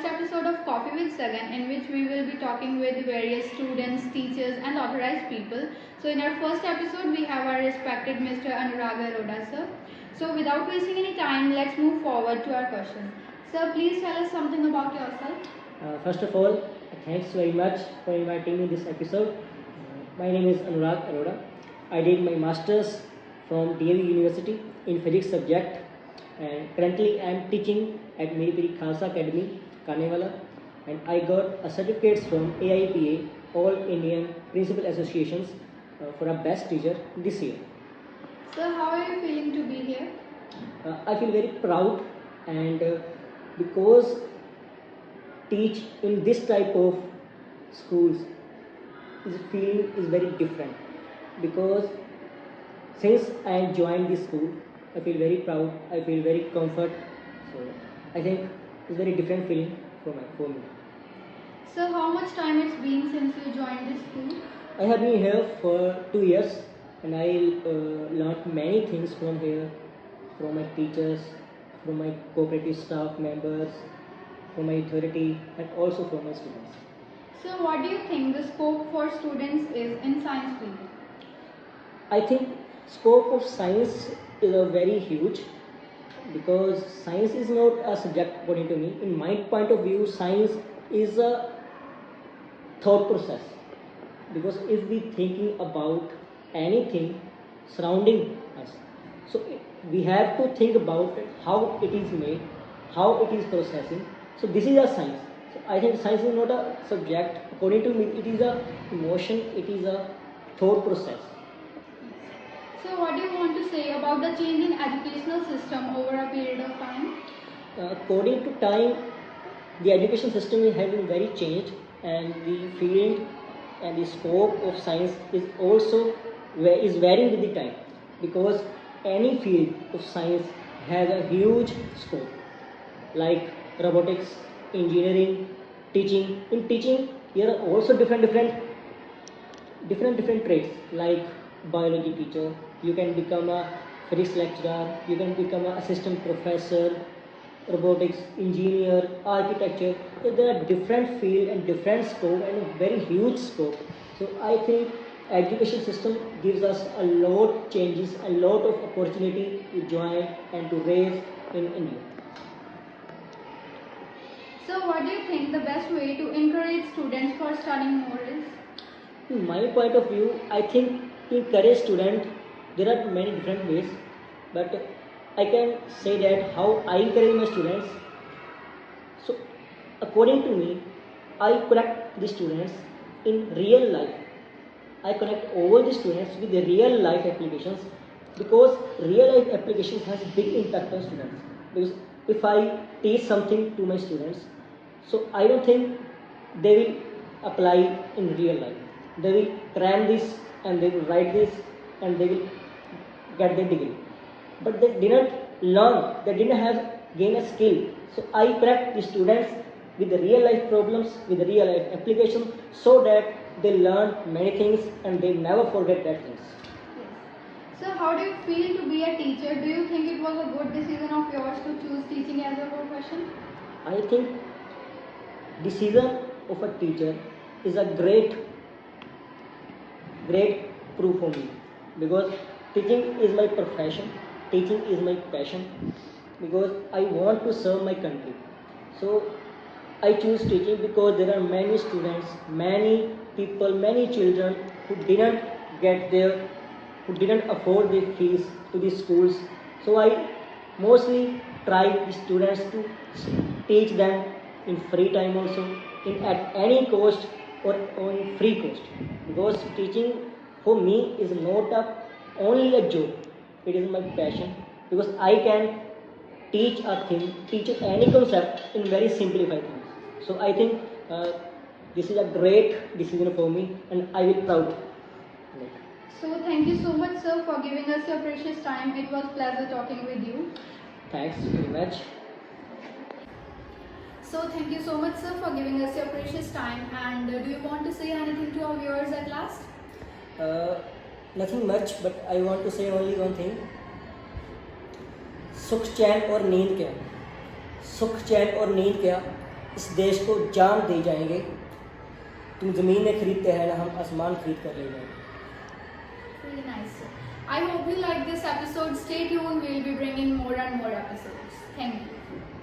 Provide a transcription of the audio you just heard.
first episode of Coffee with Sagan, in which we will be talking with various students, teachers, and authorized people. So, in our first episode, we have our respected Mr. Anurag, sir. So, without wasting any time, let's move forward to our question. Sir, please tell us something about yourself. First of all, thanks very much for inviting me this episode. My name is Anurag Arora. I did my masters from DAV University in physics subject, and currently I am teaching at Meri Khalsa Academy, Kanewala, and I got a certificates from AIPA, All Indian Principal Associations, for a best teacher this year. Sir, how are you feeling to be here? I feel very proud, and because teach in this type of schools is feeling is very different, because since I joined this school I feel very proud, I feel very comfort, so I think it's very different feeling for me. Sir, how much time it's been since you joined this school? I have been here for 2 years, and I learned many things from here, from my teachers, from my cooperative staff members, from my authority, and also from my students. So, what do you think the scope for students is in science field? I think scope of science is a very huge, because science is not a subject according to me. In my point of view, science is a thought process, because if we thinking about anything surrounding us, so we have to think about how it is made, how it is processing. So this is a science. So I think science is not a subject. According to me, it is a emotion, it is a thought process. So, what do you want to say about the change in educational system over a period of time? According to time, the education system has been very changed, and the field and the scope of science is also is varying with the time, because any field of science has a huge scope, like robotics, engineering, teaching. In teaching, there are also different trades, like biology teacher, you can become a physics lecturer, you can become an assistant professor, robotics engineer, architecture. So there are different field and different scope and a very huge scope. So I think education system gives us a lot changes, a lot of opportunity to join and to raise in India. So, what do you think the best way to encourage students for studying more is? In my point of view, I think to encourage student, there are many different ways, but I can say that how I encourage my students. So according to me, I connect the students in real life. I connect all the students with the real life applications, because real life applications has big impact on students. Because if I teach something to my students, so I don't think they will apply in real life. They will cram this and they will write this and they will get their degree. But they didn't learn, they didn't have gain a skill. So I connect the students with the real life problems, with the real life application, so that they learn many things and they never forget that things. Yes. So, how do you feel to be a teacher? Do you think it was a good decision of yours to choose teaching as a profession? I think decision of a teacher is a great proof for me, because teaching is my profession, teaching is my passion, because I want to serve my country. So I choose teaching because there are many students, many people, many children who didn't afford the fees to the schools. So I mostly try the students to teach them in free time also, in at any cost or on free cost, because teaching for me is not only a job, it is my passion, because I can teach any concept in very simplified terms. So I think this is a great decision for me, and I will proud. So, thank you so much, sir, for giving us your precious time. It was pleasure talking with you. Thanks very much. So, thank you so much, sir, for giving us your precious time. And do you want to say anything to our viewers at last? Nothing much, but I want to say only one thing. सुख चैन और नींद क्या, सुख चैन और नींद क्या, इस देश को जान दे जाएंगे। तुम ज़मीनें खरीदते हैं ना, हम आसमान खरीद कर ले जाएंगे। Really nice. I hope you like this episode. Stay tuned. We will be bringing more and more episodes. Thank you.